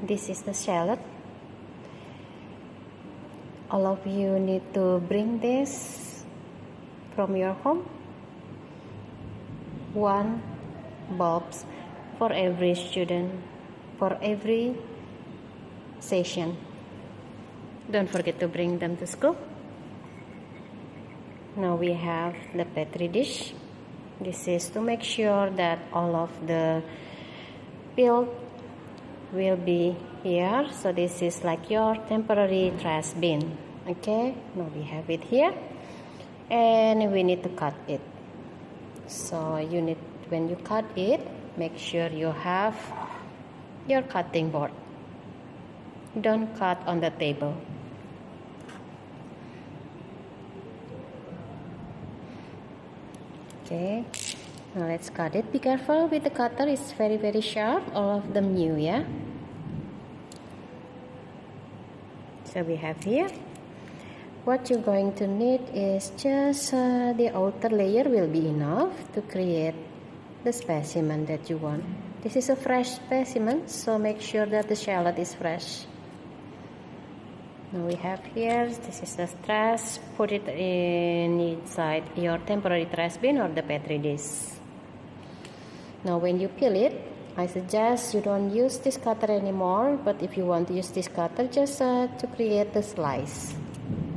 This is the shallot. All of you need to bring this from your home. 1 bulbs for every student, for every session. Don't forget to bring them to school. Now we have the petri dish. This is to make sure that all of the field will be here. So this is like your temporary trash bin. Okay, now we have it here, and we need to cut it. So when you cut it, make sure you have your cutting board. Don't cut on the table. Okay, now let's cut it. Be careful with the cutter, it's very sharp, all of them new, yeah? So we have here, what you're going to need is just the outer layer will be enough to create the specimen that you want. This is a fresh specimen, so make sure that the shallot is fresh. Now we have here, this is the trash. Put it inside your temporary trash bin or the petri dish. Now when you peel it, I suggest you don't use this cutter anymore, but if you want to use this cutter, just to create the slice.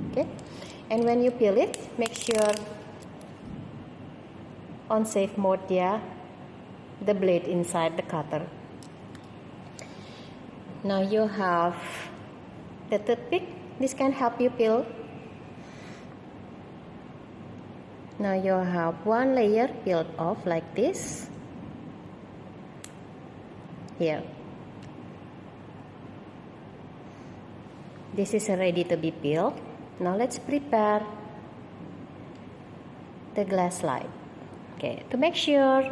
Okay, and when you peel it, make sure on safe mode, yeah, the blade inside the cutter. Now you have the toothpick. This can help you peel. Now you have 1 layer peeled off like this. Here. This is ready to be peeled. Now let's prepare the glass slide. Okay, to make sure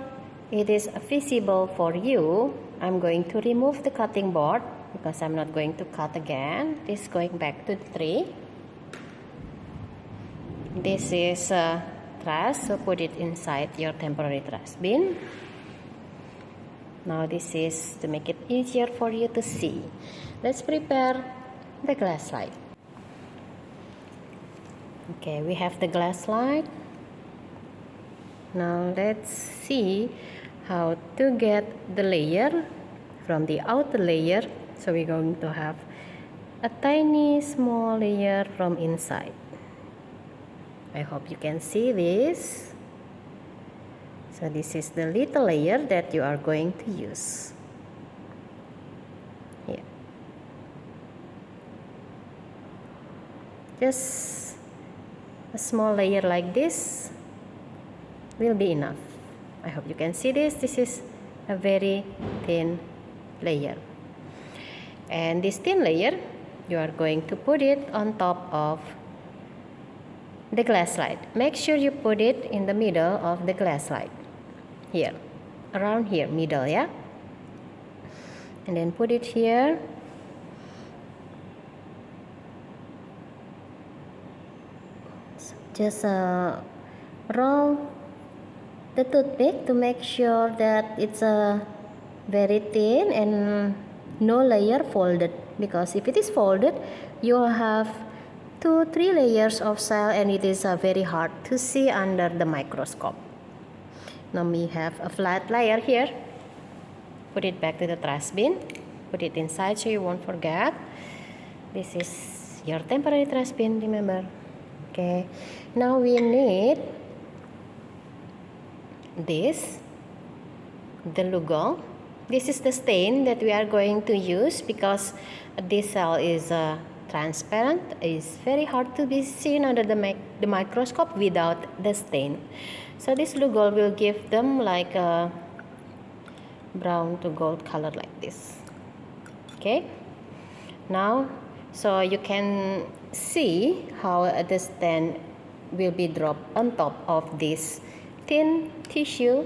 it is visible for you, I'm going to remove the cutting board because I'm not going to cut again. This is going back to the tray. This is trash, so put it inside your temporary trash bin. Now this is to make it easier for you to see. Let's prepare the glass slide. Okay, we have the glass slide. Now let's see how to get the layer from the outer layer. So we're going to have a tiny small layer from inside. I hope you can see this. So this is the little layer that you are going to use. Here. Just a small layer like this will be enough. I hope you can see this. This is a very thin layer. And this thin layer, you are going to put it on top of the glass slide. Make sure you put it in the middle of the glass slide. Here, around here, middle, yeah? And then put it here. So just roll the toothpick to make sure that it's very thin and no layer folded, because if it is folded, you will have 2-3 layers of cell and it is very hard to see under the microscope. Now we have a flat layer here. Put it back to the trash bin. Put it inside so you won't forget. This is your temporary trash bin, remember. Okay, now we need this, the lugol. This is the stain that we are going to use because this cell is transparent. It's very hard to be seen under the microscope without the stain. So this lugol will give them like a brown to gold color like this. Okay, now so you can see how the stain will be dropped on top of this thin tissue.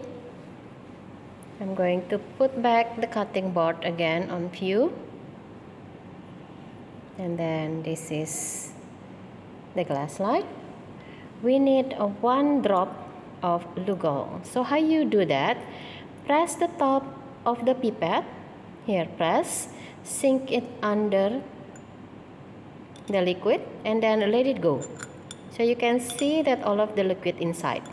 I'm going to put back the cutting board again on view, and then this is the glass slide. We need 1 drop of lugol. So how you do that? Press the top of the pipette. Here, press. sink it under the liquid and then let it go. So you can see that all of the liquid inside.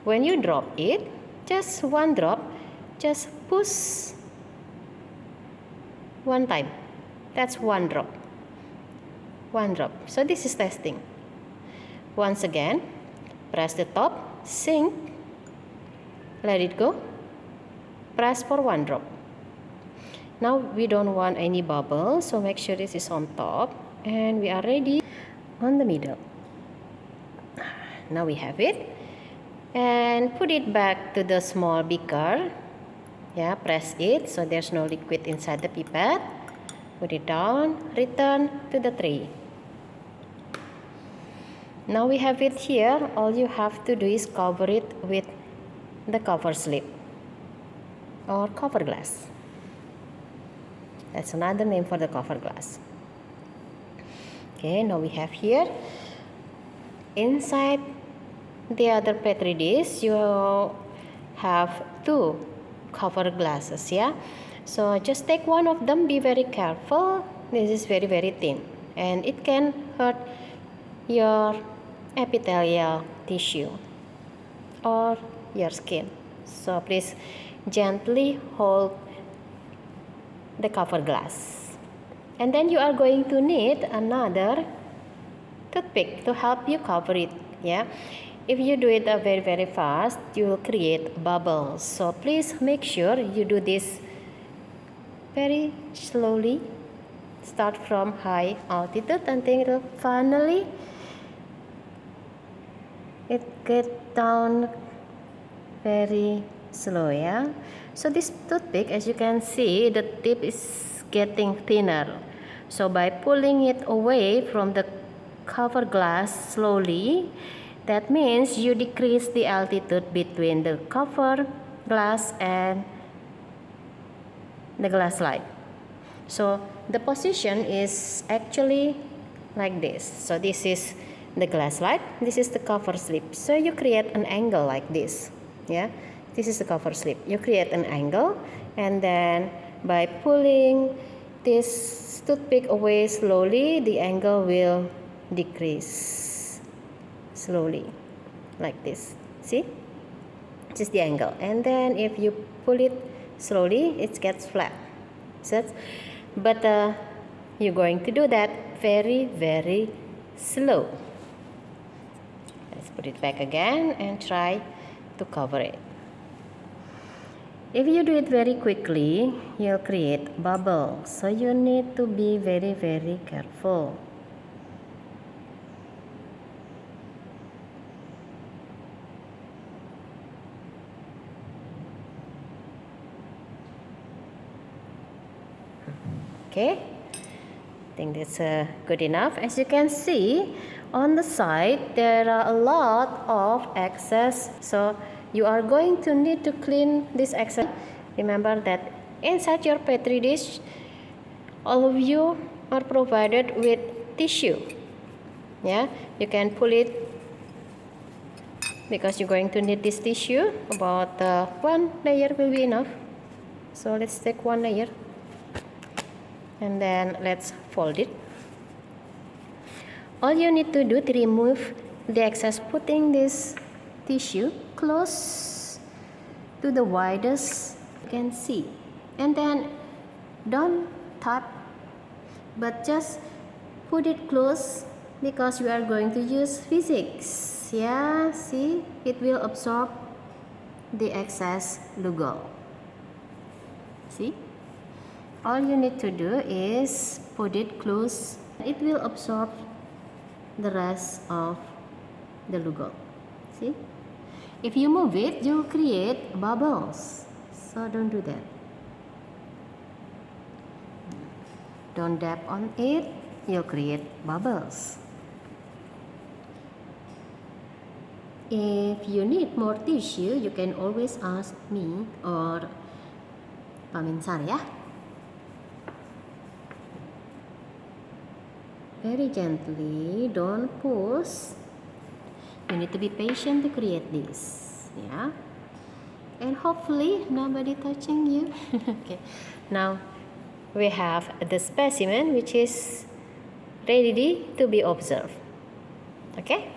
When you drop it, just one drop, just push one time. That's one drop. One drop. So this is testing. Once again, press the top, sink, let it go, press for one drop. Now we don't want any bubble, so make sure this is on top, and we are ready on the middle. Now we have it, and put it back to the small beaker. Yeah, press it so there's no liquid inside the pipette. Put it down, return to the tray. Now we have it here. All you have to do is cover it with the cover slip or cover glass. That's another name for the cover glass. Okay, now we have here inside the other petri dish you have two cover glasses. Yeah, so just take one of them. Be very careful. This is very thin and it can hurt your epithelial tissue or your skin. So please gently hold the cover glass. And then you are going to need another toothpick to help you cover it. Yeah, if you do it very fast, you will create bubbles. So please make sure you do this very slowly. Start from high altitude until finally it gets down very slow. Yeah, so this toothpick, as you can see, the tip is getting thinner. So by pulling it away from the cover glass slowly, that means you decrease the altitude between the cover glass and the glass slide. So the position is actually like this. So this is the glass slide, this is the cover slip. So you create an angle like this. Yeah, this is the cover slip. You create an angle, and then by pulling this toothpick away slowly, the angle will decrease slowly like this. See, this is the angle, and then if you pull it slowly, it gets flat. So, but you're going to do that very slow. Let's put it back again and try to cover it. If you do it very quickly, you'll create bubbles. So you need to be very careful. Okay, I think that's good enough. As you can see, on the side there are a lot of excess, so you are going to need to clean this excess. Remember that inside your petri dish, all of you are provided with tissue. Yeah, you can pull it because you're going to need this tissue. About one layer will be enough. So let's take one layer. And then let's fold it. All you need to do to remove the excess, putting this tissue close to the widest you can see, and then don't tap, but just put it close because we are going to use physics. Yeah, see, it will absorb the excess lugol. See, all you need to do is put it close. It will absorb the rest of the lugol. See, if you move it, you'll create bubbles. So don't do that. Don't dab on it, you'll create bubbles. If you need more tissue, you can always ask me or Paminsar, ya. Very gently, don't push. You need to be patient to create this, yeah. And hopefully nobody touching you. Okay, now we have the specimen which is ready to be observed. Okay?